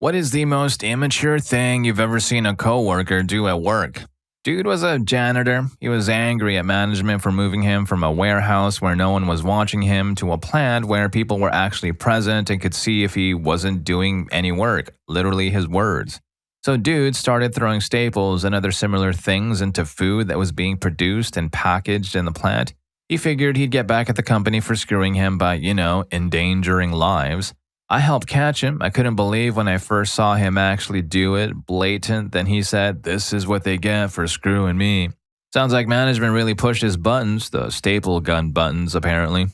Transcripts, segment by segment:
What is the most immature thing you've ever seen a coworker do at work? Dude was a janitor. He was angry at management for moving him from a warehouse where no one was watching him to a plant where people were actually present and could see if he wasn't doing any work. Literally his words. So dude started throwing staples and other similar things into food that was being produced and packaged in the plant. He figured he'd get back at the company for screwing him by, endangering lives. I helped catch him. I couldn't believe when I first saw him actually do it, blatant. Then he said, "This is what they get for screwing me." Sounds like management really pushed his buttons, the staple gun buttons, apparently.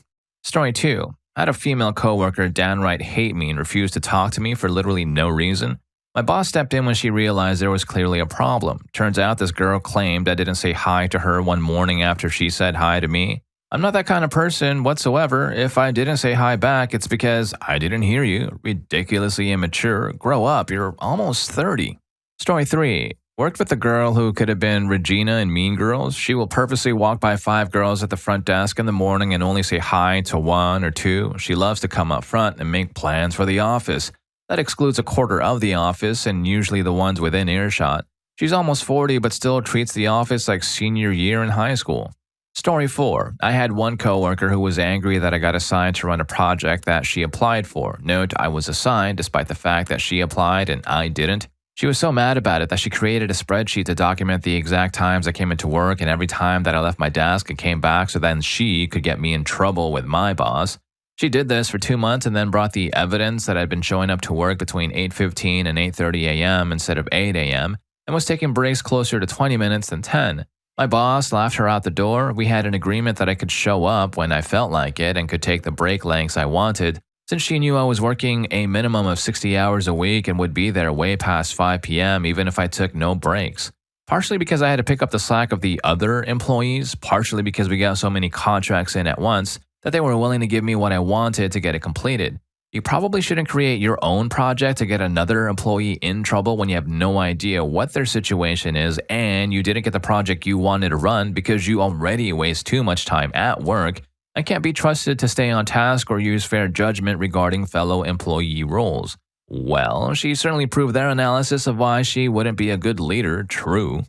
Story 2. I had a female coworker downright hate me and refuse to talk to me for literally no reason. My boss stepped in when she realized there was clearly a problem. Turns out this girl claimed I didn't say hi to her one morning after she said hi to me. I'm not that kind of person whatsoever. If I didn't say hi back, it's because I didn't hear you. Ridiculously immature. Grow up, you're almost 30. Story 3. Worked with a girl who could have been Regina in Mean Girls. She will purposely walk by 5 girls at the front desk in the morning and only say hi to 1 or 2. She loves to come up front and make plans for the office. That excludes a quarter of the office and usually the ones within earshot. She's almost 40 but still treats the office like senior year in high school. Story 4. I had one coworker who was angry that I got assigned to run a project that she applied for. Note, I was assigned despite the fact that she applied and I didn't. She was so mad about it that she created a spreadsheet to document the exact times I came into work and every time that I left my desk and came back so then she could get me in trouble with my boss. She did this for 2 months and then brought the evidence that I'd been showing up to work between 8:15 and 8:30 a.m. instead of 8 a.m. and was taking breaks closer to 20 minutes than 10. My boss laughed her out the door. We had an agreement that I could show up when I felt like it and could take the break lengths I wanted, since she knew I was working a minimum of 60 hours a week and would be there way past 5 p.m. even if I took no breaks. Partially because I had to pick up the slack of the other employees, partially because we got so many contracts in at once that they were willing to give me what I wanted to get it completed. You probably shouldn't create your own project to get another employee in trouble when you have no idea what their situation is and you didn't get the project you wanted to run because you already waste too much time at work and can't be trusted to stay on task or use fair judgment regarding fellow employee roles. Well, she certainly proved their analysis of why she wouldn't be a good leader true.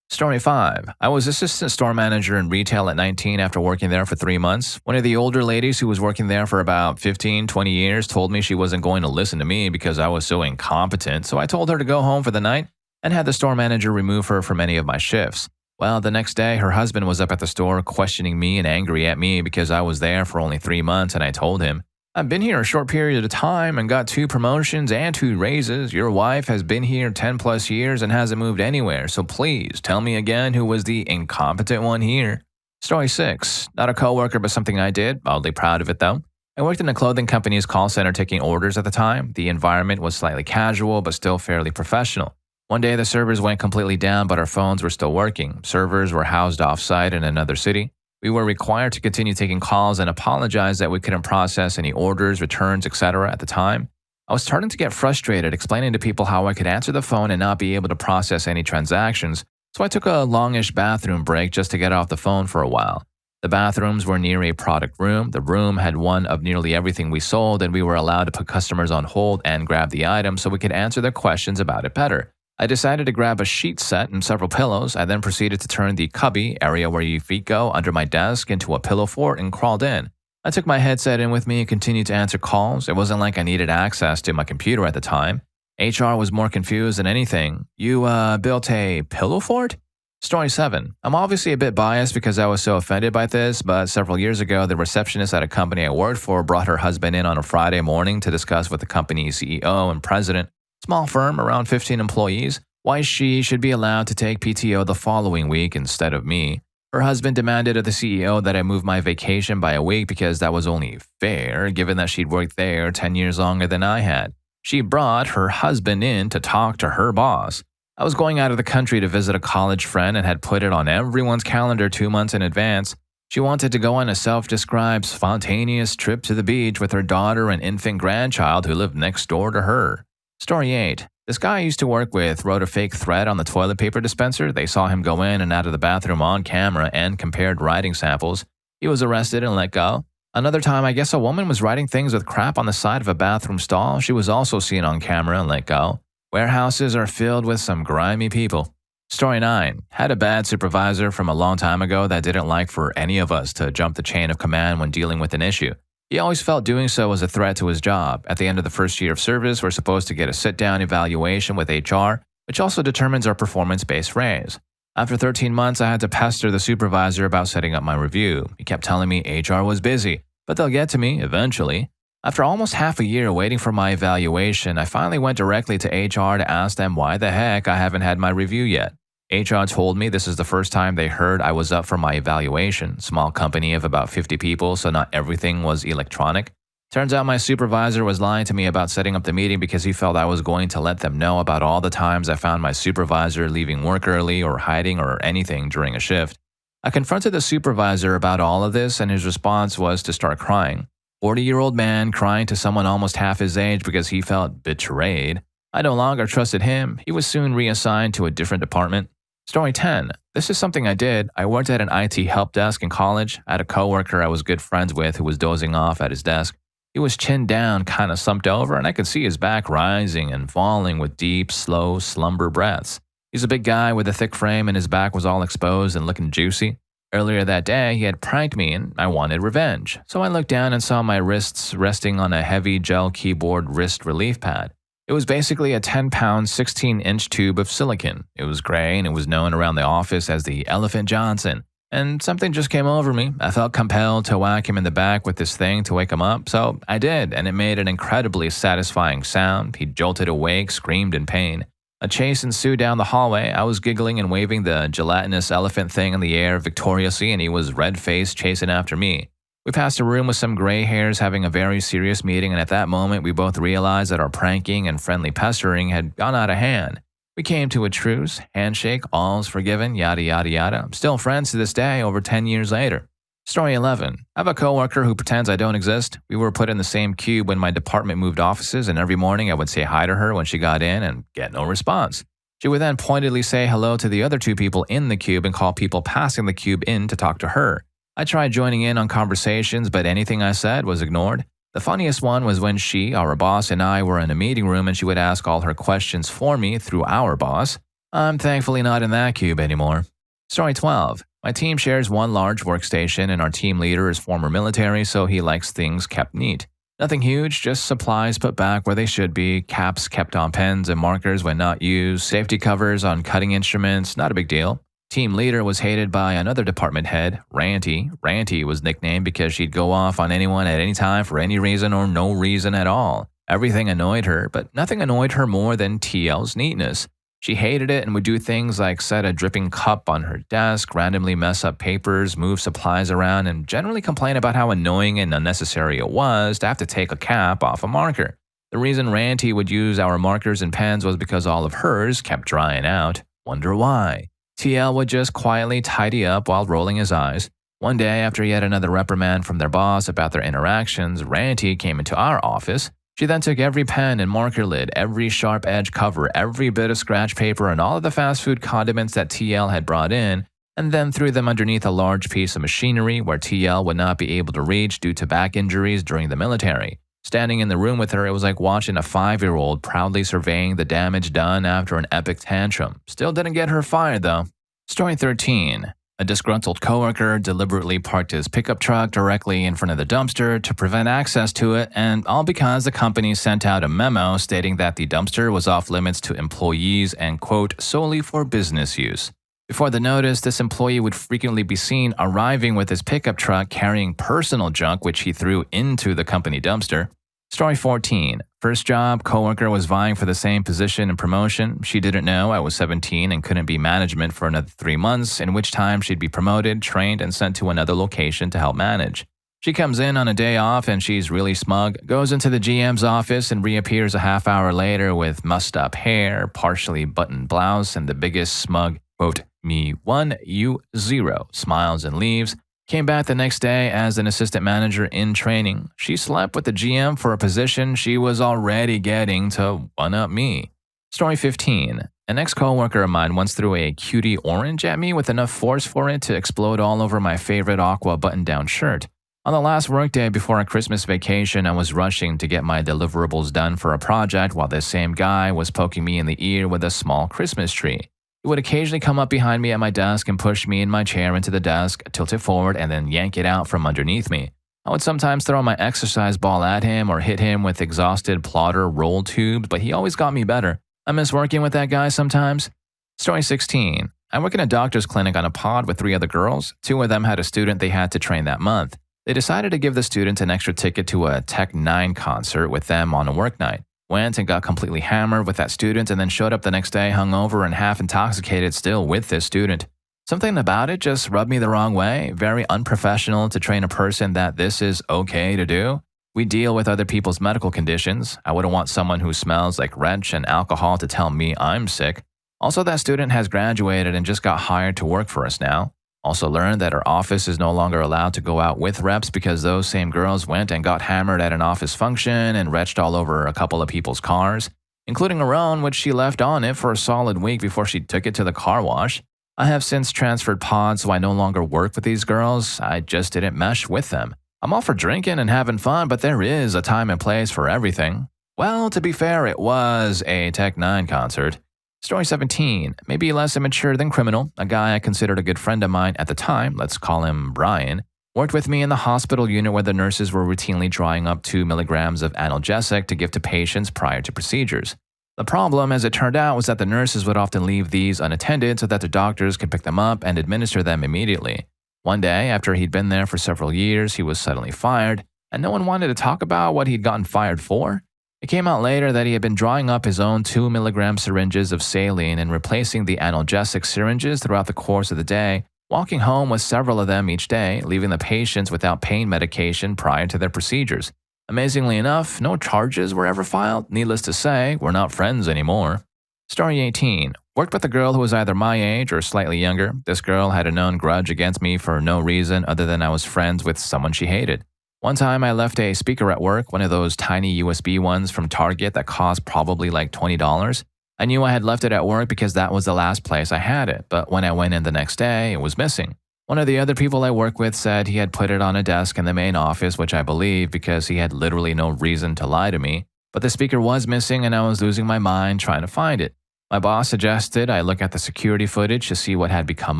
Story 5. I was assistant store manager in retail at 19 after working there for 3 months. One of the older ladies who was working there for about 15, 20 years told me she wasn't going to listen to me because I was so incompetent, so I told her to go home for the night and had the store manager remove her from any of my shifts. Well, the next day, her husband was up at the store questioning me and angry at me because I was there for only 3 months and I told him, "I've been here a short period of time and got 2 promotions and 2 raises. Your wife has been here 10 plus years and hasn't moved anywhere, so please tell me again who was the incompetent one here." Story 6. Not a coworker, but something I did. Oddly proud of it though. I worked in a clothing company's call center taking orders at the time. The environment was slightly casual, but still fairly professional. One day the servers went completely down, but our phones were still working. Servers were housed off-site in another city. We were required to continue taking calls and apologize that we couldn't process any orders, returns, etc. at the time. I was starting to get frustrated explaining to people how I could answer the phone and not be able to process any transactions, so I took a longish bathroom break just to get off the phone for a while. The bathrooms were near a product room. The room had one of nearly everything we sold, and we were allowed to put customers on hold and grab the item so we could answer their questions about it better. I decided to grab a sheet set and several pillows. I then proceeded to turn the cubby, area where your feet go, under my desk into a pillow fort and crawled in. I took my headset in with me and continued to answer calls. It wasn't like I needed access to my computer at the time. HR was more confused than anything. "You, built a pillow fort?" Story 7. I'm obviously a bit biased because I was so offended by this, but several years ago, the receptionist at a company I worked for brought her husband in on a Friday morning to discuss with the company's CEO and president. Small firm, around 15 employees, why she should be allowed to take PTO the following week instead of me. Her husband demanded of the CEO that I move my vacation by a week because that was only fair, given that she'd worked there 10 years longer than I had. She brought her husband in to talk to her boss. I was going out of the country to visit a college friend and had put it on everyone's calendar 2 months in advance. She wanted to go on a self-described spontaneous trip to the beach with her daughter and infant grandchild who lived next door to her. Story 8. This guy I used to work with wrote a fake thread on the toilet paper dispenser. They saw him go in and out of the bathroom on camera and compared writing samples. He was arrested and let go. Another time, I guess a woman was writing things with crap on the side of a bathroom stall. She was also seen on camera and let go. Warehouses are filled with some grimy people. Story 9. Had a bad supervisor from a long time ago that didn't like for any of us to jump the chain of command when dealing with an issue. He always felt doing so was a threat to his job. At the end of the first year of service, we're supposed to get a sit-down evaluation with HR, which also determines our performance-based raise. After 13 months, I had to pester the supervisor about setting up my review. He kept telling me HR was busy, but they'll get to me eventually. After almost half a year waiting for my evaluation, I finally went directly to HR to ask them why the heck I haven't had my review yet. HR told me this is the first time they heard I was up for my evaluation. Small company of about 50 people, so not everything was electronic. Turns out my supervisor was lying to me about setting up the meeting because he felt I was going to let them know about all the times I found my supervisor leaving work early or hiding or anything during a shift. I confronted the supervisor about all of this, and his response was to start crying. 40-year-old man crying to someone almost half his age because he felt betrayed. I no longer trusted him. He was soon reassigned to a different department. Story 10. This is something I did. I worked at an IT help desk in college. I had a coworker I was good friends with who was dozing off at his desk. He was chin down, kind of slumped over, and I could see his back rising and falling with deep, slow slumber breaths. He's a big guy with a thick frame and his back was all exposed and looking juicy. Earlier that day, he had pranked me and I wanted revenge. So I looked down and saw my wrists resting on a heavy gel keyboard wrist relief pad. It was basically a 10-pound, 16-inch tube of silicon. It was gray and it was known around the office as the Elephant Johnson. And something just came over me. I felt compelled to whack him in the back with this thing to wake him up, so I did, and it made an incredibly satisfying sound. He jolted awake, screamed in pain. A chase ensued down the hallway. I was giggling and waving the gelatinous elephant thing in the air victoriously, and he was red-faced chasing after me. We passed a room with some gray hairs having a very serious meeting, and at that moment, we both realized that our pranking and friendly pestering had gone out of hand. We came to a truce, handshake, all's forgiven, yada yada yada. Still friends to this day, over 10 years later. Story 11. I have a coworker who pretends I don't exist. We were put in the same cube when my department moved offices, and every morning I would say hi to her when she got in and get no response. She would then pointedly say hello to the other two people in the cube and call people passing the cube in to talk to her. I tried joining in on conversations, but anything I said was ignored. The funniest one was when she, our boss, and I were in a meeting room and she would ask all her questions for me through our boss. I'm thankfully not in that cube anymore. Story 12. My team shares one large workstation and our team leader is former military, so he likes things kept neat. Nothing huge, just supplies put back where they should be, caps kept on pens and markers when not used, safety covers on cutting instruments, not a big deal. Team leader was hated by another department head, Ranty. Ranty was nicknamed because she'd go off on anyone at any time for any reason or no reason at all. Everything annoyed her, but nothing annoyed her more than TL's neatness. She hated it and would do things like set a dripping cup on her desk, randomly mess up papers, move supplies around, and generally complain about how annoying and unnecessary it was to have to take a cap off a marker. The reason Ranty would use our markers and pens was because all of hers kept drying out. Wonder why? TL would just quietly tidy up while rolling his eyes. One day, after yet another reprimand from their boss about their interactions, Ranty came into our office. She then took every pen and marker lid, every sharp edge cover, every bit of scratch paper, and all of the fast food condiments that TL had brought in, and then threw them underneath a large piece of machinery where TL would not be able to reach due to back injuries during the military. Standing in the room with her, it was like watching a 5-year-old proudly surveying the damage done after an epic tantrum. Still didn't get her fired, though. Story 13. A disgruntled coworker deliberately parked his pickup truck directly in front of the dumpster to prevent access to it, and all because the company sent out a memo stating that the dumpster was off limits to employees and, quote, solely for business use. Before the notice, this employee would frequently be seen arriving with his pickup truck carrying personal junk which he threw into the company dumpster. Story 14. First job, coworker was vying for the same position and promotion. She didn't know I was 17 and couldn't be management for another 3 months, in which time she'd be promoted, trained, and sent to another location to help manage. She comes in on a day off and she's really smug, goes into the GM's office and reappears a half hour later with mussed up hair, partially buttoned blouse, and the biggest smug, quote, me 1, you 0, smiles and leaves. Came back the next day as an assistant manager in training. She slept with the GM for a position she was already getting to one-up me. Story 15. An ex-coworker of mine once threw a cutie orange at me with enough force for it to explode all over my favorite aqua button-down shirt. On the last workday before a Christmas vacation, I was rushing to get my deliverables done for a project while this same guy was poking me in the ear with a small Christmas tree. He would occasionally come up behind me at my desk and push me in my chair into the desk, tilt it forward, and then yank it out from underneath me. I would sometimes throw my exercise ball at him or hit him with exhausted plotter roll tubes, but he always got me better. I miss working with that guy sometimes. Story 16. I work in a doctor's clinic on a pod with 3 other girls. 2 of them had a student they had to train that month. They decided to give the student an extra ticket to a Tech 9 concert with them on a work night. Went and got completely hammered with that student and then showed up the next day hungover and half intoxicated still with this student. Something about it just rubbed me the wrong way. Very unprofessional to train a person that this is okay to do. We deal with other people's medical conditions. I wouldn't want someone who smells like wrench and alcohol to tell me I'm sick. Also, that student has graduated and just got hired to work for us now. Also learned that our office is no longer allowed to go out with reps because those same girls went and got hammered at an office function and retched all over a couple of people's cars, including her own, which she left on it for a solid week before she took it to the car wash. I have since transferred pods, so I no longer work with these girls. I just didn't mesh with them. I'm all for drinking and having fun, but there is a time and place for everything. Well, to be fair, it was a Tech 9 concert. Story 17. Maybe less immature than criminal. A guy I considered a good friend of mine at the time, let's call him Brian, worked with me in the hospital unit where the nurses were routinely drawing up 2 milligrams of analgesic to give to patients prior to procedures. The problem, as it turned out, was that the nurses would often leave these unattended so that the doctors could pick them up and administer them immediately. One day, after he'd been there for several years, he was suddenly fired, and no one wanted to talk about what he'd gotten fired for. It came out later that he had been drawing up his own 2 milligram syringes of saline and replacing the analgesic syringes throughout the course of the day, walking home with several of them each day, leaving the patients without pain medication prior to their procedures. Amazingly enough, no charges were ever filed. Needless to say, we're not friends anymore. Story 18. Worked with a girl who was either my age or slightly younger. This girl had a known grudge against me for no reason other than I was friends with someone she hated. One time I left a speaker at work, one of those tiny USB ones from Target that cost probably like $20. I knew I had left it at work because that was the last place I had it, but when I went in the next day, it was missing. One of the other people I work with said he had put it on a desk in the main office, which I believe because he had literally no reason to lie to me. But the speaker was missing and I was losing my mind trying to find it. My boss suggested I look at the security footage to see what had become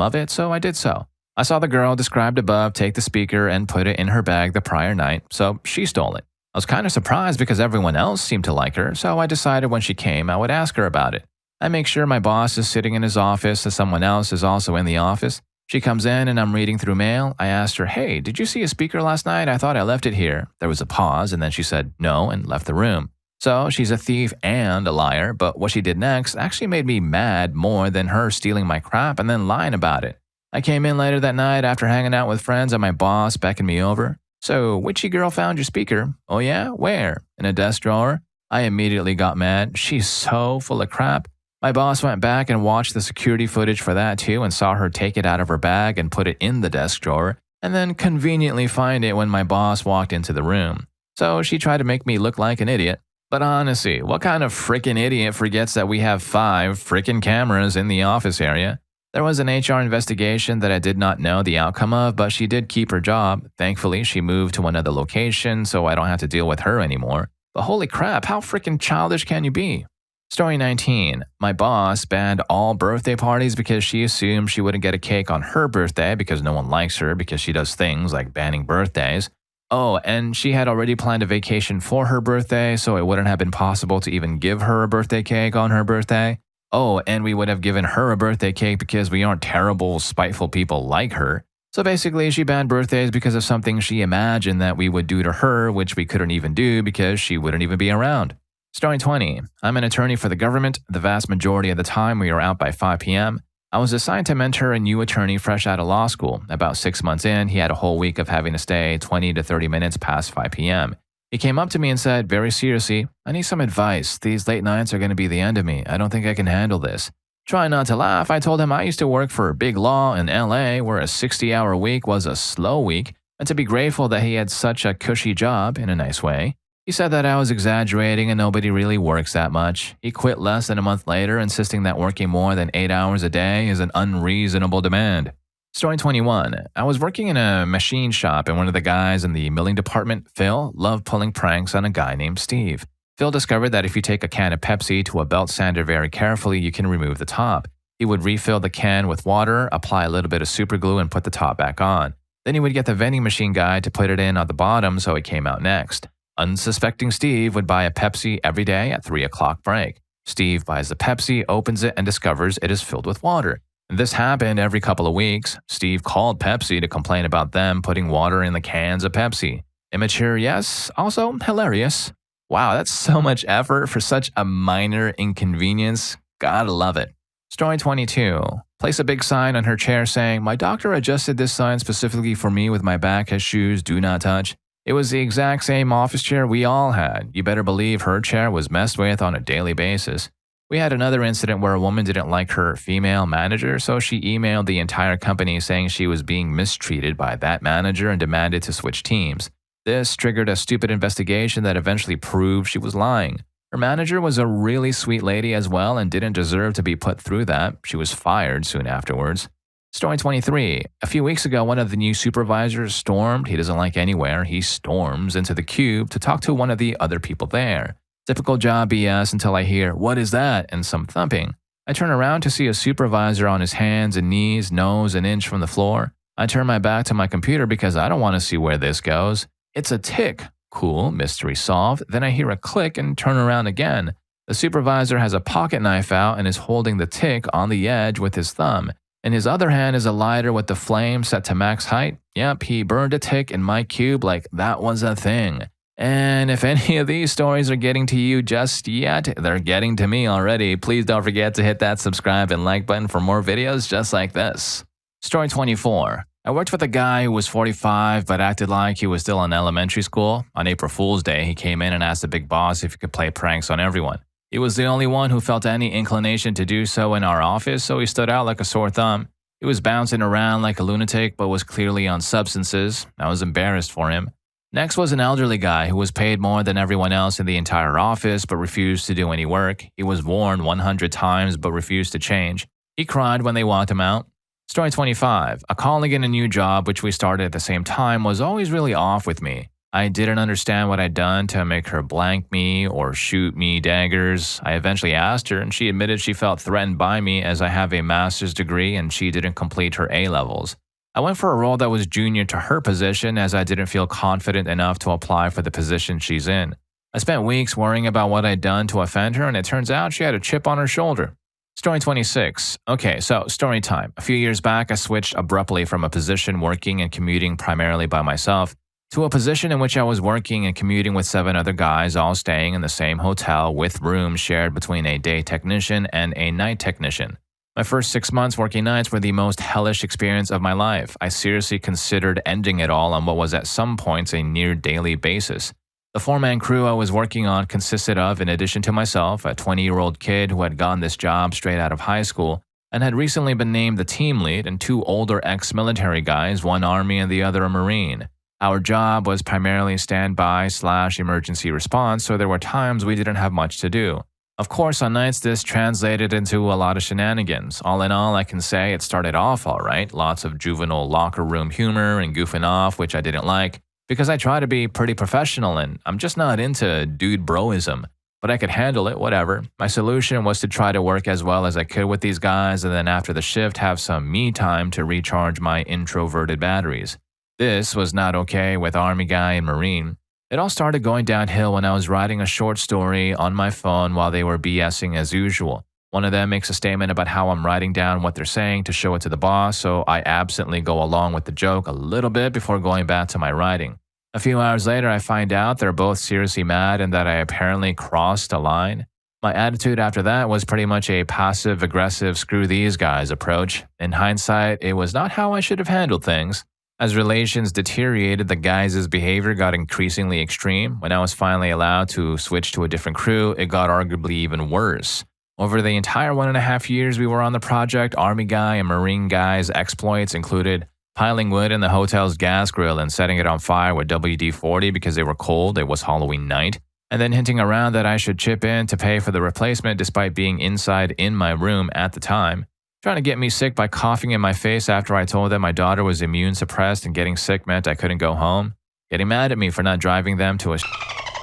of it, so I did so. I saw the girl described above take the speaker and put it in her bag the prior night, so she stole it. I was kind of surprised because everyone else seemed to like her, so I decided when she came I would ask her about it. I make sure my boss is sitting in his office as someone else is also in the office. She comes in and I'm reading through mail. I asked her, "Hey, did you see a speaker last night? I thought I left it here." There was a pause and then she said no and left the room. So she's a thief and a liar, but what she did next actually made me mad more than her stealing my crap and then lying about it. I came in later that night after hanging out with friends and my boss beckoned me over. "So, witchy girl found your speaker?" "Oh yeah? Where?" "In a desk drawer." I immediately got mad. She's so full of crap. My boss went back and watched the security footage for that too and saw her take it out of her bag and put it in the desk drawer and then conveniently find it when my boss walked into the room. So she tried to make me look like an idiot. But honestly, what kind of frickin' idiot forgets that we have 5 frickin' cameras in the office area? There was an HR investigation that I did not know the outcome of, but she did keep her job. Thankfully, she moved to another location so I don't have to deal with her anymore. But holy crap, how frickin' childish can you be? Story 19. My boss banned all birthday parties because she assumed she wouldn't get a cake on her birthday because no one likes her because she does things like banning birthdays. Oh, and she had already planned a vacation for her birthday, so it wouldn't have been possible to even give her a birthday cake on her birthday. Oh, and we would have given her a birthday cake because we aren't terrible, spiteful people like her. So basically, she banned birthdays because of something she imagined that we would do to her, which we couldn't even do because she wouldn't even be around. Story 20. I'm an attorney for the government. The vast majority of the time, we are out by 5 p.m. I was assigned to mentor a new attorney fresh out of law school. About 6 months in, he had a whole week of having to stay 20 to 30 minutes past 5 p.m. He came up to me and said, very seriously, "I need some advice. These late nights are going to be the end of me. I don't think I can handle this." Trying not to laugh, I told him I used to work for big law in LA where a 60-hour week was a slow week, and to be grateful that he had such a cushy job in a nice way. He said that I was exaggerating and nobody really works that much. He quit less than a month later, insisting that working more than 8 hours a day is an unreasonable demand. Story 21. I was working in a machine shop, and one of the guys in the milling department, Phil, loved pulling pranks on a guy named Steve. Phil discovered that if you take a can of Pepsi to a belt sander very carefully, you can remove the top. He would refill the can with water, apply a little bit of super glue, and put the top back on. Then he would get the vending machine guy to put it in on the bottom so it came out next. Unsuspecting Steve would buy a Pepsi every day at 3 o'clock break. Steve buys the Pepsi, opens it, and discovers it is filled with water. This happened every couple of weeks. Steve called Pepsi to complain about them putting water in the cans of Pepsi. Immature, yes. Also hilarious. Wow, that's so much effort for such a minor inconvenience. Gotta love it. Story 22. Place a big sign on her chair saying, "My doctor adjusted this sign specifically for me with my back has shoes, do not touch." It was the exact same office chair we all had. You better believe her chair was messed with on a daily basis. We had another incident where a woman didn't like her female manager, so she emailed the entire company saying she was being mistreated by that manager and demanded to switch teams. This triggered a stupid investigation that eventually proved she was lying. Her manager was a really sweet lady as well and didn't deserve to be put through that. She was fired soon afterwards. Story 23. A few weeks ago, one of the new supervisors stormed. He doesn't like anywhere. He storms into the cube to talk to one of the other people there. Typical job BS until I hear, "What is that?" and some thumping. I turn around to see a supervisor on his hands and knees, nose an inch from the floor. I turn my back to my computer because I don't want to see where this goes. It's a tick. Cool, mystery solved. Then I hear a click and turn around again. The supervisor has a pocket knife out and is holding the tick on the edge with his thumb. In his other hand is a lighter with the flame set to max height. Yep, he burned a tick in my cube like that was a thing. And if any of these stories are getting to you just yet, they're getting to me already. Please don't forget to hit that subscribe and like button for more videos just like this. Story 24. I worked with a guy who was 45 but acted like he was still in elementary school. On April Fool's Day, he came in and asked the big boss if he could play pranks on everyone. He was the only one who felt any inclination to do so in our office, so he stood out like a sore thumb. He was bouncing around like a lunatic but was clearly on substances. I was embarrassed for him. Next was an elderly guy who was paid more than everyone else in the entire office but refused to do any work. He was warned 100 times but refused to change. He cried when they walked him out. Story 25. A colleague in a new job, which we started at the same time, was always really off with me. I didn't understand what I'd done to make her blank me or shoot me daggers. I eventually asked her, and she admitted she felt threatened by me as I have a master's degree and she didn't complete her A-levels. I went for a role that was junior to her position as I didn't feel confident enough to apply for the position she's in. I spent weeks worrying about what I'd done to offend her, and it turns out she had a chip on her shoulder. Story 26. Okay, so story time. A few years back, I switched abruptly from a position working and commuting primarily by myself to a position in which I was working and commuting with 7 other guys, all staying in the same hotel with rooms shared between a day technician and a night technician. My first 6 months working nights were the most hellish experience of my life. I seriously considered ending it all on what was at some points a near daily basis. The 4-man crew I was working on consisted of, in addition to myself, a 20-year-old kid who had gotten this job straight out of high school and had recently been named the team lead, and 2 older ex-military guys, one Army and the other a Marine. Our job was primarily standby/emergency response, so there were times we didn't have much to do. Of course, on nights this translated into a lot of shenanigans. All in all, I can say it started off all right. Lots of juvenile locker room humor and goofing off, which I didn't like, because I try to be pretty professional and I'm just not into dude broism. But I could handle it, whatever. My solution was to try to work as well as I could with these guys and then after the shift have some me time to recharge my introverted batteries. This was not okay with Army guy and Marine. It all started going downhill when I was writing a short story on my phone while they were BSing as usual. One of them makes a statement about how I'm writing down what they're saying to show it to the boss, so I absently go along with the joke a little bit before going back to my writing. A few hours later, I find out they're both seriously mad and that I apparently crossed a line. My attitude after that was pretty much a passive-aggressive screw these guys approach. In hindsight, it was not how I should have handled things. As relations deteriorated, the guys' behavior got increasingly extreme. When I was finally allowed to switch to a different crew, it got arguably even worse. Over the entire 1.5 years we were on the project, Army guy and Marine guy's exploits included piling wood in the hotel's gas grill and setting it on fire with WD-40 because they were cold, it was Halloween night, and then hinting around that I should chip in to pay for the replacement despite being inside in my room at the time. trying to get me sick by coughing in my face after I told them my daughter was immune suppressed and getting sick meant I couldn't go home, getting mad at me for not driving them to a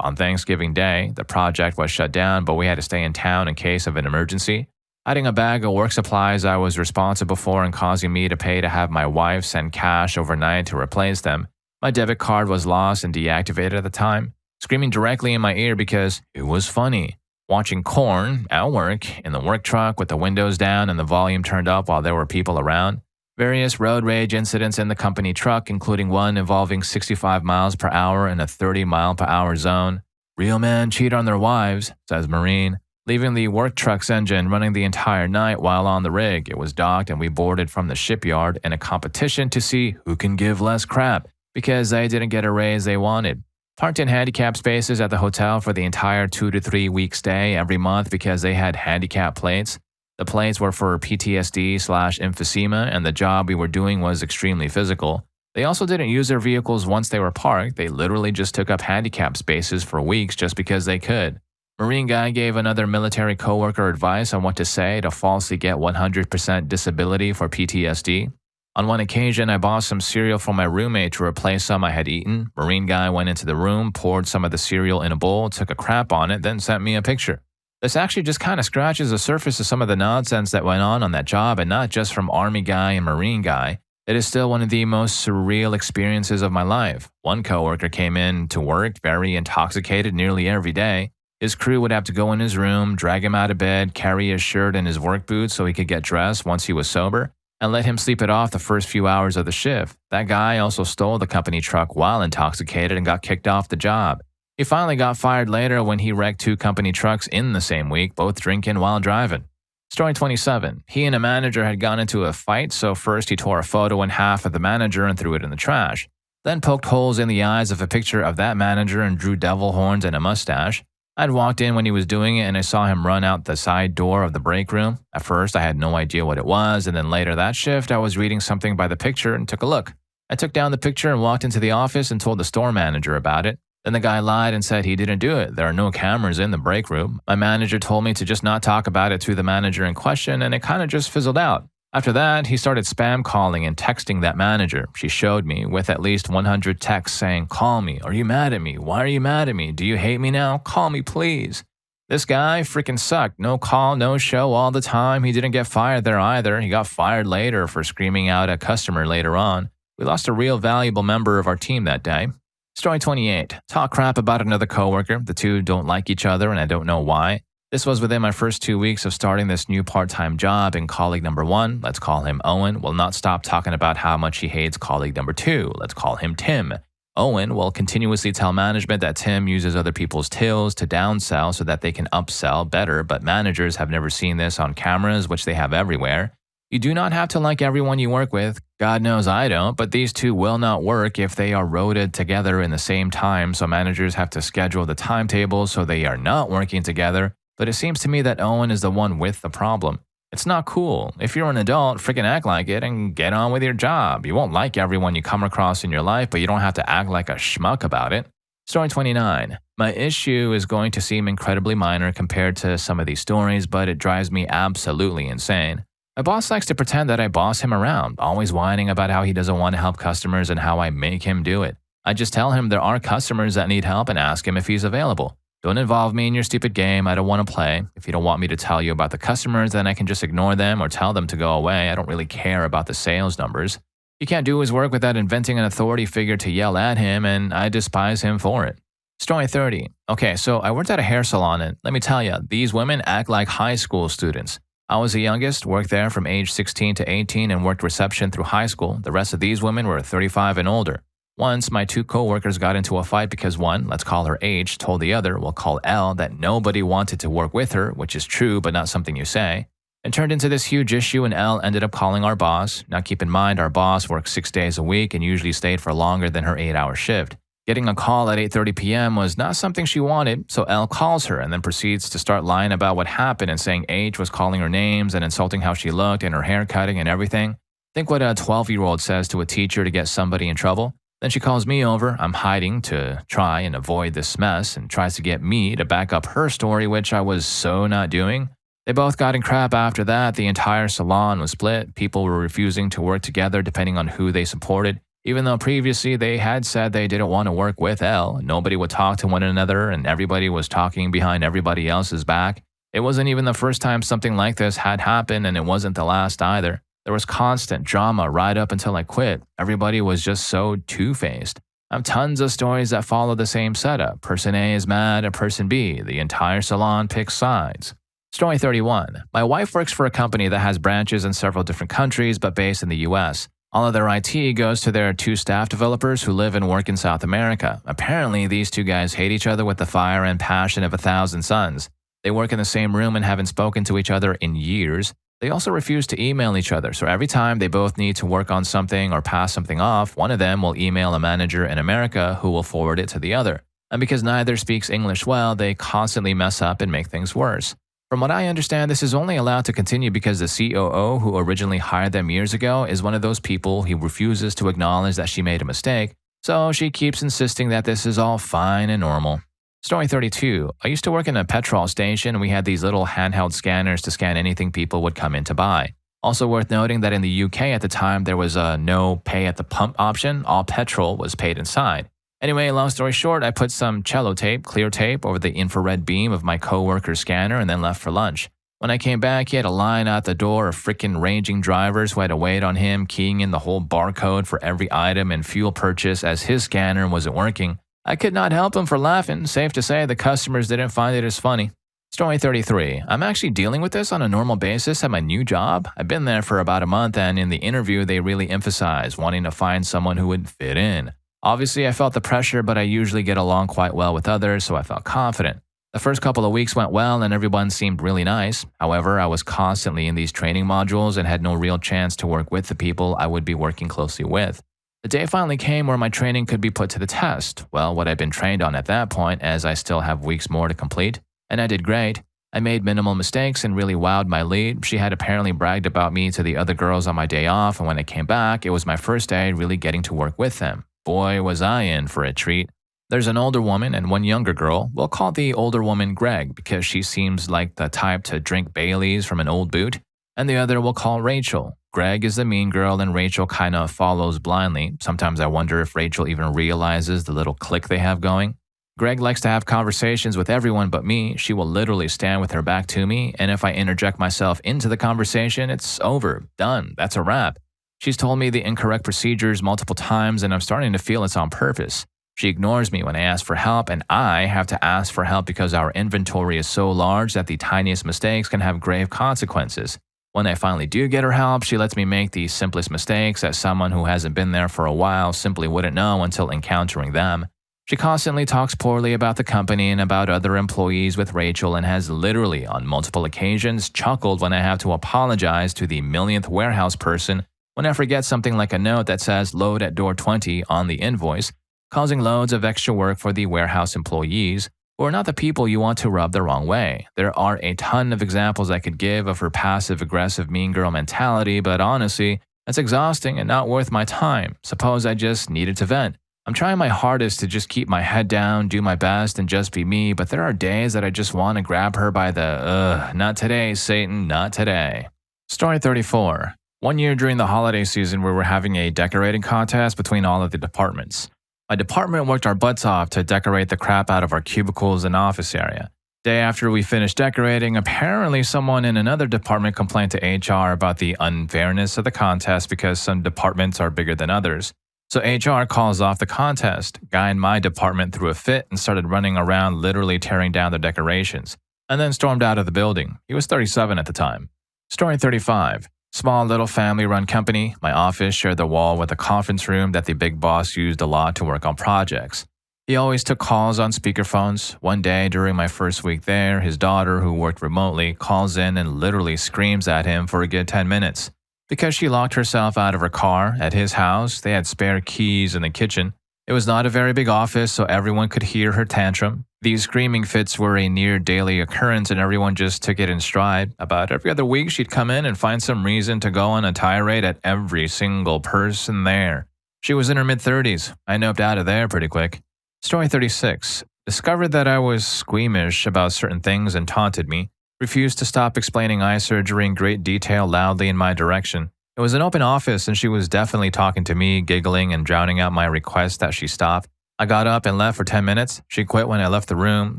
on Thanksgiving Day. The project was shut down, but we had to stay in town in case of an emergency. Hiding a bag of work supplies I was responsible for and causing me to pay to have my wife send cash overnight to replace them. My debit card was lost and deactivated at the time. Screaming directly in my ear because it was funny. Watching Korn at work in the work truck with the windows down and the volume turned up while there were people around. Various road rage incidents in the company truck, including one involving 65 miles per hour in a 30 mile per hour zone. Real men cheat on their wives, says Marine. Leaving the work truck's engine running the entire night while on the rig. It was docked and we boarded from the shipyard in a competition to see who can give less crap because they didn't get a raise they wanted. Parked in handicap spaces at the hotel for the entire 2 to 3 week stay every month because they had handicap plates. The plates were for PTSD/emphysema and the job we were doing was extremely physical. They also didn't use their vehicles once they were parked. They literally just took up handicap spaces for weeks just because they could. Marine guy gave another military coworker advice on what to say to falsely get 100% disability for PTSD. On one occasion, I bought some cereal for my roommate to replace some I had eaten. Marine guy went into the room, poured some of the cereal in a bowl, took a crap on it, then sent me a picture. This actually just kind of scratches the surface of some of the nonsense that went on that job, and not just from Army guy and Marine guy. It is still one of the most surreal experiences of my life. One coworker came in to work very intoxicated nearly every day. His crew would have to go in his room, drag him out of bed, carry his shirt and his work boots so he could get dressed once he was sober, and let him sleep it off the first few hours of the shift. That guy also stole the company truck while intoxicated and got kicked off the job. He finally got fired later when he wrecked 2 company trucks in the same week, both drinking while driving. Story 27. He and a manager had gone into a fight, so first he tore a photo in half of the manager and threw it in the trash. Then poked holes in the eyes of a picture of that manager and drew devil horns and a mustache. I'd walked in when he was doing it and I saw him run out the side door of the break room. At first, I had no idea what it was, and then later that shift, I was reading something by the picture and took a look. I took down the picture and walked into the office and told the store manager about it. Then the guy lied and said he didn't do it. There are no cameras in the break room. My manager told me to just not talk about it to the manager in question, and it kind of just fizzled out. After that, he started spam calling and texting that manager. She showed me with at least 100 texts saying, "Call me. Are you mad at me? Why are you mad at me? Do you hate me now? Call me, please." This guy freaking sucked. No call, no show all the time. He didn't get fired there either. He got fired later for screaming out at a customer later on. We lost a real valuable member of our team that day. Story 28. Talk crap about another coworker. The two don't like each other and I don't know why. This was within my first 2 weeks of starting this new part-time job, and colleague number 1, let's call him Owen, will not stop talking about how much he hates colleague number 2, let's call him Tim. Owen will continuously tell management that Tim uses other people's tills to downsell so that they can upsell better, but managers have never seen this on cameras, which they have everywhere. You do not have to like everyone you work with. God knows I don't, but these two will not work if they are rotated together in the same time, so managers have to schedule the timetable so they are not working together. But it seems to me that Owen is the one with the problem. It's not cool. If you're an adult, freaking act like it and get on with your job. You won't like everyone you come across in your life, but you don't have to act like a schmuck about it. Story 29. My issue is going to seem incredibly minor compared to some of these stories, but it drives me absolutely insane. My boss likes to pretend that I boss him around, always whining about how he doesn't want to help customers and how I make him do it. I just tell him there are customers that need help and ask him if he's available. Don't involve me in your stupid game. I don't want to play. If you don't want me to tell you about the customers, then I can just ignore them or tell them to go away. I don't really care about the sales numbers. He can't do his work without inventing an authority figure to yell at him, and I despise him for it. Story 30. Okay, so I worked at a hair salon, and let me tell you, these women act like high school students. I was the youngest, worked there from age 16 to 18, and worked reception through high school. The rest of these women were 35 and older. Once, my 2 coworkers got into a fight because one, let's call her H, told the other, we'll call L, that nobody wanted to work with her, which is true but not something you say. It turned into this huge issue and L ended up calling our boss. Now keep in mind, our boss worked 6 days a week and usually stayed for longer than her 8-hour shift. Getting a call at 8:30 p.m. was not something she wanted, so L calls her and then proceeds to start lying about what happened and saying H was calling her names and insulting how she looked and her hair cutting and everything. Think what a 12-year-old says to a teacher to get somebody in trouble. Then she calls me over. I'm hiding to try and avoid this mess and tries to get me to back up her story, which I was so not doing. They both got in crap after that. The entire salon was split. People were refusing to work together depending on who they supported. Even though previously they had said they didn't want to work with L, nobody would talk to one another and everybody was talking behind everybody else's back. It wasn't even the first time something like this had happened, and it wasn't the last either. There was constant drama right up until I quit. Everybody was just so two-faced. I have tons of stories that follow the same setup. Person A is mad at person B. The entire salon picks sides. Story 31. My wife works for a company that has branches in several different countries but based in the US. All of their IT goes to their 2 staff developers who live and work in South America. Apparently, these 2 guys hate each other with the fire and passion of 1,000 suns. They work in the same room and haven't spoken to each other in years. They also refuse to email each other, so every time they both need to work on something or pass something off, one of them will email a manager in America who will forward it to the other. And because neither speaks English well, they constantly mess up and make things worse. From what I understand, this is only allowed to continue because the COO who originally hired them years ago is one of those people who refuses to acknowledge that she made a mistake, so she keeps insisting that this is all fine and normal. Story 32. I used to work in a petrol station and we had these little handheld scanners to scan anything people would come in to buy. Also worth noting that in the UK at the time there was a no pay at the pump option. All petrol was paid inside. Anyway, long story short, I put some cello tape, clear tape, over the infrared beam of my coworker's scanner and then left for lunch. When I came back, he had a line out the door of frickin' raging drivers who had to wait on him, keying in the whole barcode for every item and fuel purchase as his scanner wasn't working. I could not help him for laughing. Safe to say the customers didn't find it as funny. Story 33. I'm actually dealing with this on a normal basis at my new job. I've been there for about a month, and in the interview, they really emphasized wanting to find someone who would fit in. Obviously, I felt the pressure, but I usually get along quite well with others, so I felt confident. The first couple of weeks went well, and everyone seemed really nice. However, I was constantly in these training modules and had no real chance to work with the people I would be working closely with. The day finally came where my training could be put to the test. Well, what I'd been trained on at that point, as I still have weeks more to complete, and I did great. I made minimal mistakes and really wowed my lead. She had apparently bragged about me to the other girls on my day off, and when I came back, it was my first day really getting to work with them. Boy, was I in for a treat. There's an older woman and one younger girl. We'll call the older woman Greg because she seems like the type to drink Baileys from an old boot, and the other we'll call Rachel. Greg is the mean girl and Rachel kind of follows blindly. Sometimes I wonder if Rachel even realizes the little clique they have going. Greg likes to have conversations with everyone but me. She will literally stand with her back to me, and if I interject myself into the conversation, it's over. Done. That's a wrap. She's told me the incorrect procedures multiple times, and I'm starting to feel it's on purpose. She ignores me when I ask for help, and I have to ask for help because our inventory is so large that the tiniest mistakes can have grave consequences. When I finally do get her help, she lets me make the simplest mistakes that someone who hasn't been there for a while simply wouldn't know until encountering them. She constantly talks poorly about the company and about other employees with Rachel and has literally, on multiple occasions, chuckled when I have to apologize to the millionth warehouse person when I forget something like a note that says load at door 20 on the invoice, causing loads of extra work for the warehouse employees, who are not the people you want to rub the wrong way. There are a ton of examples I could give of her passive-aggressive mean girl mentality, but honestly, it's exhausting and not worth my time. Suppose I just needed to vent. I'm trying my hardest to just keep my head down, do my best, and just be me, but there are days that I just want to grab her by the, not today, Satan, not today. Story 34. One year during the holiday season, we were having a decorating contest between all of the departments. My department worked our butts off to decorate the crap out of our cubicles and office area. Day after we finished decorating, apparently someone in another department complained to HR about the unfairness of the contest because some departments are bigger than others. So HR calls off the contest. Guy in my department threw a fit and started running around literally tearing down the decorations, and then stormed out of the building. He was 37 at the time. Story 35. Small little family-run company. My office shared the wall with a conference room that the big boss used a lot to work on projects. He always took calls on speakerphones. One day during my first week there, his daughter, who worked remotely, calls in and literally screams at him for a good 10 minutes. Because she locked herself out of her car at his house, they had spare keys in the kitchen. It was not a very big office, so everyone could hear her tantrum. These screaming fits were a near daily occurrence, and everyone just took it in stride. About every other week, she'd come in and find some reason to go on a tirade at every single person there. She was in her mid-30s. I noped out of there pretty quick. Story 36. Discovered that I was squeamish about certain things and taunted me. refused to stop explaining eye surgery in great detail loudly in my direction. It was an open office, and she was definitely talking to me, giggling and drowning out my request that she stop. I got up and left for 10 minutes. She quit when I left the room,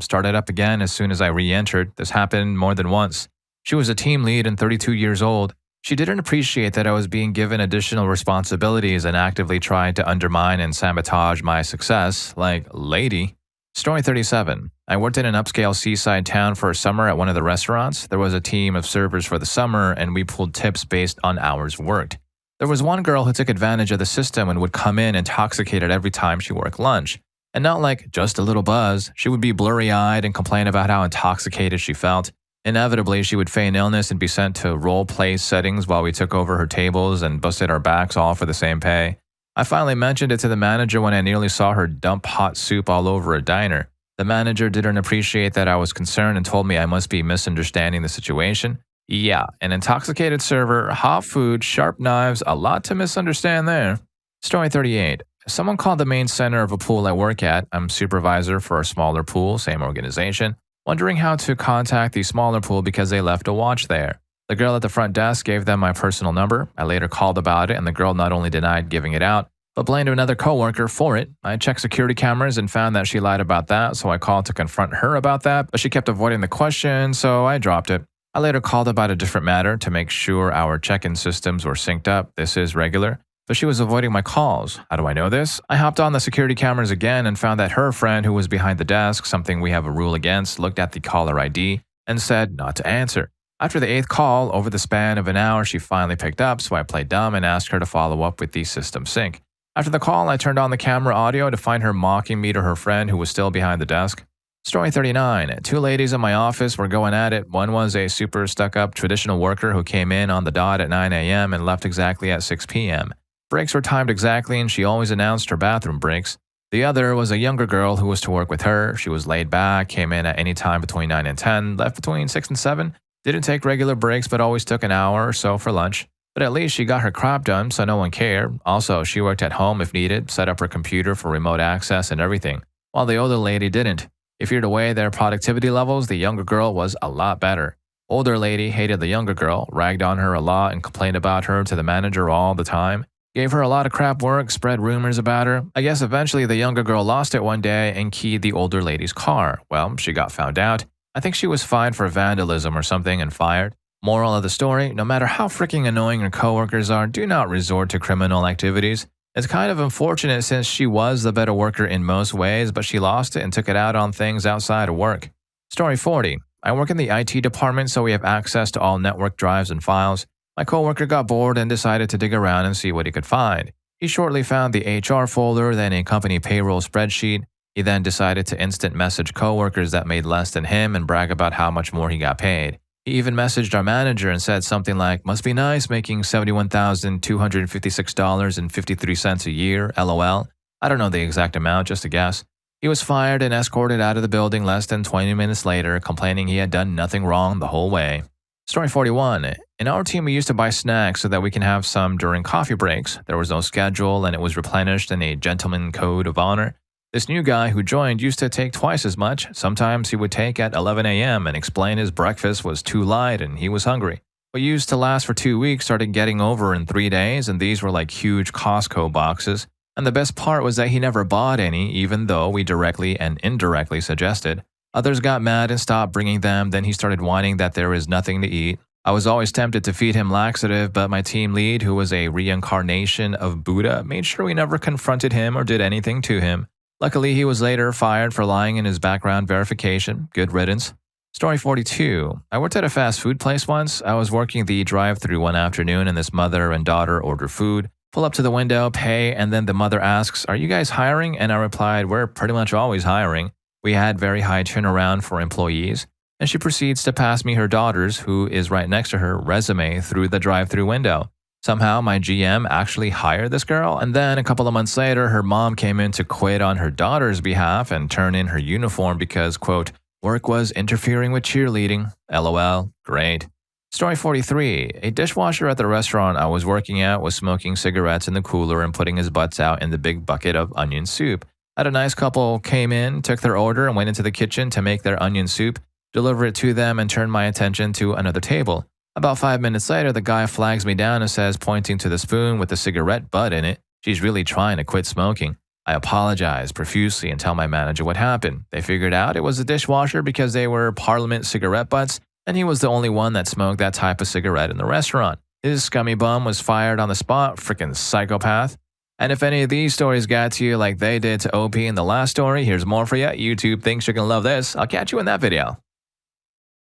started up again as soon as I re-entered. This happened more than once. She was a team lead and 32 years old. She didn't appreciate that I was being given additional responsibilities and actively tried to undermine and sabotage my success, like, lady. Story 37. I worked in an upscale seaside town for a summer at one of the restaurants. There was a team of servers for the summer, and we pulled tips based on hours worked. There was one girl who took advantage of the system and would come in intoxicated every time she worked lunch. And not like just a little buzz. She would be blurry-eyed and complain about how intoxicated she felt. Inevitably, she would feign illness and be sent to role-play settings while we took over her tables and busted our backs all for the same pay. I finally mentioned it to the manager when I nearly saw her dump hot soup all over a diner. The manager didn't appreciate that I was concerned and told me I must be misunderstanding the situation. Yeah, an intoxicated server, hot food, sharp knives, a lot to misunderstand there. Story 38. Someone called the main center of a pool I work at. I'm supervisor for a smaller pool, same organization, wondering how to contact the smaller pool because they left a watch there. The girl at the front desk gave them my personal number. I later called about it, and the girl not only denied giving it out, but blamed another coworker for it. I checked security cameras and found that she lied about that, so I called to confront her about that, but she kept avoiding the question, so I dropped it. I later called about a different matter to make sure our check-in systems were synced up. This is regular. But she was avoiding my calls. How do I know this? I hopped on the security cameras again and found that her friend who was behind the desk, something we have a rule against, looked at the caller ID and said not to answer. After the 8th call, over the span of an hour, she finally picked up, so I played dumb and asked her to follow up with the system sync. After the call, I turned on the camera audio to find her mocking me to her friend who was still behind the desk. Story 39. 2 ladies in my office were going at it. One was a super stuck-up traditional worker who came in on the dot at 9 a.m. and left exactly at 6 p.m. Breaks were timed exactly, and she always announced her bathroom breaks. The other was a younger girl who was to work with her. She was laid back, came in at any time between 9 and 10, left between 6 and 7, didn't take regular breaks but always took an hour or so for lunch. But at least she got her crap done, so no one cared. Also, she worked at home if needed, set up her computer for remote access and everything, while the older lady didn't. If you're to weigh their productivity levels, the younger girl was a lot better. Older lady hated the younger girl, ragged on her a lot and complained about her to the manager all the time. Gave her a lot of crap work, spread rumors about her. I guess eventually the younger girl lost it one day and keyed the older lady's car. Well, she got found out. I think she was fined for vandalism or something and fired. Moral of the story, no matter how freaking annoying your coworkers are, do not resort to criminal activities. It's kind of unfortunate since she was the better worker in most ways, but she lost it and took it out on things outside of work. Story 40. I work in the IT department, so we have access to all network drives and files. My coworker got bored and decided to dig around and see what he could find. He shortly found the HR folder, then a company payroll spreadsheet. He then decided to instant message coworkers that made less than him and brag about how much more he got paid. He even messaged our manager and said something like, "Must be nice making $71,256.53 a year, LOL. I don't know the exact amount, just a guess. He was fired and escorted out of the building less than 20 minutes later, complaining he had done nothing wrong the whole way. Story 41. In our team, we used to buy snacks so that we can have some during coffee breaks. There was no schedule, and it was replenished in a gentleman code of honor. This new guy who joined used to take twice as much. Sometimes he would take at 11 a.m. and explain his breakfast was too light and he was hungry. What used to last for 2 weeks started getting over in 3 days, and these were like huge Costco boxes. And the best part was that he never bought any, even though we directly and indirectly suggested. Others got mad and stopped bringing them. Then he started whining that there is nothing to eat. I was always tempted to feed him laxative, but my team lead, who was a reincarnation of Buddha, made sure we never confronted him or did anything to him. Luckily, he was later fired for lying in his background verification. Good riddance. Story 42. I worked at a fast food place once. I was working the drive-thru one afternoon, and this mother and daughter order food. Pull up to the window, pay, and then the mother asks, "Are you guys hiring?" And I replied, "We're pretty much always hiring." We had very high turnaround for employees. And she proceeds to pass me her daughter's, who is right next to her, resume through the drive-thru window. Somehow, my GM actually hired this girl, and then a couple of months later, her mom came in to quit on her daughter's behalf and turn in her uniform because, quote, work was interfering with cheerleading. LOL. Great. Story 43. A dishwasher at the restaurant I was working at was smoking cigarettes in the cooler and putting his butts out in the big bucket of onion soup. Had a nice couple came in, took their order, and went into the kitchen to make their onion soup. deliver it to them, and turn my attention to another table. About 5 minutes later, the guy flags me down and says, pointing to the spoon with the cigarette butt in it, "She's really trying to quit smoking." I apologize profusely and tell my manager what happened. They figured out it was a dishwasher because they were Parliament cigarette butts, and he was the only one that smoked that type of cigarette in the restaurant. His scummy bum was fired on the spot, freaking psychopath. And if any of these stories got to you like they did to OP in the last story, here's more for you. YouTube thinks you're gonna love this. I'll catch you in that video.